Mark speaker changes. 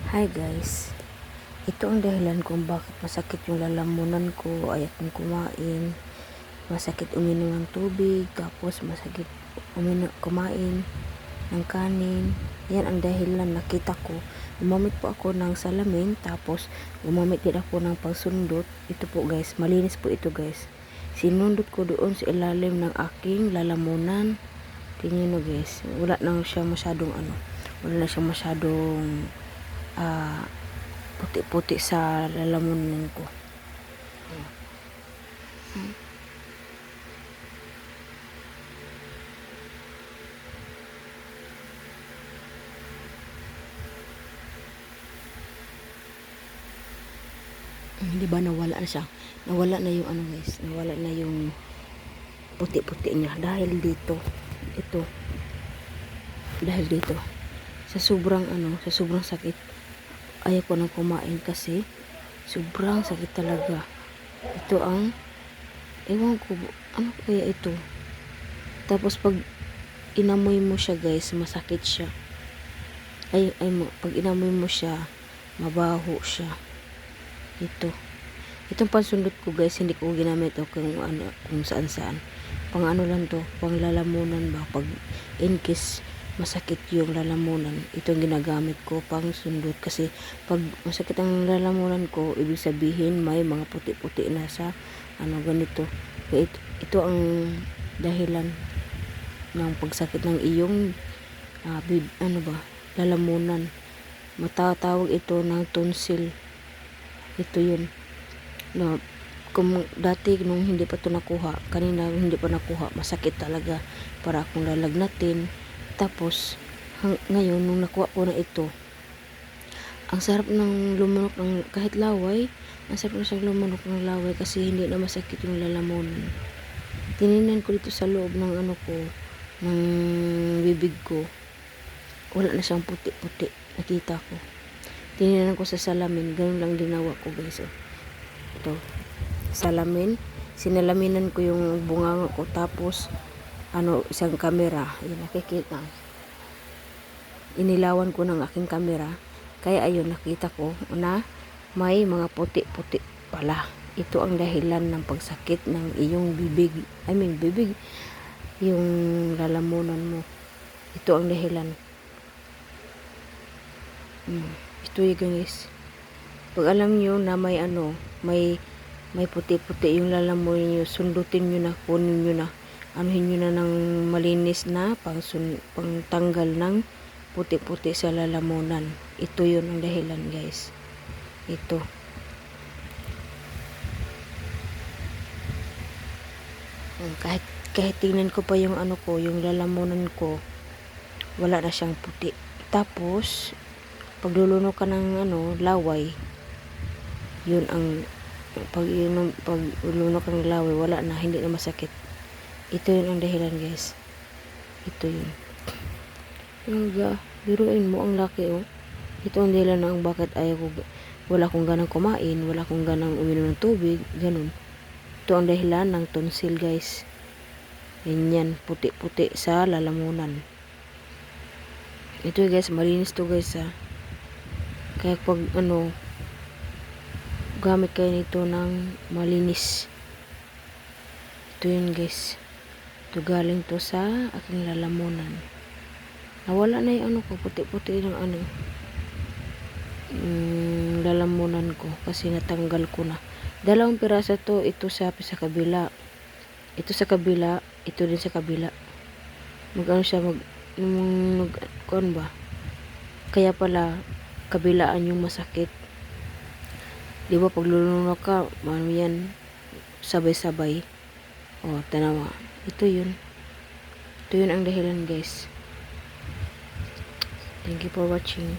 Speaker 1: Hi guys, ito ang dahilan kung bakit masakit yung lalamunan ko, ayaw kong kumain, masakit uminom ng tubig, tapos masakit kumain ng kanin. Yan ang dahilan. Nakita ko, gumamit po ako ng salamin, tapos gumamit din ako ng pangsundot. Ito po guys, malinis po ito guys. Sinundot ko doon sa ilalim ng aking lalamunan. Tingnan nyo guys, wala na siya masyadong puti-puti sa lalamunan ko. Di ba nawala na siya? Nawala na yung guys, nawala na yung puti-puti niya dahil dito. Ito. Dahil dito. Sa sobrang sakit, ayaw ko nang kumain kasi sobrang sakit talaga. Ito ang ewan ko ano kaya ito. Tapos pag inamoy mo siya guys, masakit siya. Pag inamoy mo siya, mabaho siya. Itong pansundot ko guys, hindi ko ginamit kung saan. Pang lang to, pang lalamunan ba, pag in case masakit yung lalamunan, itong ginagamit ko pang sundot. Kasi pag masakit ang lalamunan ko, ibig sabihin may mga puti-puti na sa ganito. Kaya ito ang dahilan ng pagsakit ng iyong lalamunan. Matatawag ito ng tonsil. Ito yun. Kung dati nung hindi pa ito nakuha, kanina hindi pa nakuha, masakit talaga para akong lalagnatin. Tapos ngayon nung nakuha ko na ito, ang sarap ng lumunok ng kahit laway. Ang sarap na siyang lumunok ng laway kasi hindi na masakit yung lalamunan. Tinignan ko dito sa loob ng ng bibig ko, wala na siyang puti-puti. Nakita ko, tinignan ko sa salamin, ganun lang ginawa ko guys. Ito, salamin, sinalaminan ko yung bunganga ko, tapos isang kamera, yun nakikita, inilawan ko ng aking kamera, kaya ayun, nakita ko na may mga puti-puti pala. Ito ang dahilan ng pagsakit ng iyong bibig, yung lalamunan mo. Ito ang dahilan. Ito yung guys, pag alam nyo na may puti-puti yung lalamunan nyo, sundutin nyo na, kunin nyo na, anuhin nyo na ng malinis na pangtanggal ng puti-puti sa lalamunan. Ito yun ang dahilan guys. Ito. Kahit tingnan ko pa yung yung lalamunan ko, wala na siyang puti. Tapos paglulunok ka ng laway, yun ang paglulunok ka ng laway, wala na, hindi na masakit. Ito yun ang dahilan guys. Ito yun. Biruin mo, ang laki Ito ang dahilan ng bakit wala akong ganang kumain, wala akong ganang uminom ng tubig, ganun. Ito ang dahilan ng tonsil guys. Yan, puti-puti sa lalamunan. Ito guys, malinis to guys Kaya pag gamit kayo nito ng malinis. Ito yun guys. Ito galing to sa aking lalamunan. Nawala na yung ko, puti-puti ng lalamunan ko kasi natanggal ko na. 2 piraso to, ito sa kabila. Ito sa kabila, ito din sa kabila. Siya ba? Kaya pala kabilaan yung masakit. Di ba pag lulunok ka, yan, sabay-sabay. Tanawa. Ito yun. Ito yun ang dahilan guys. Thank you for watching.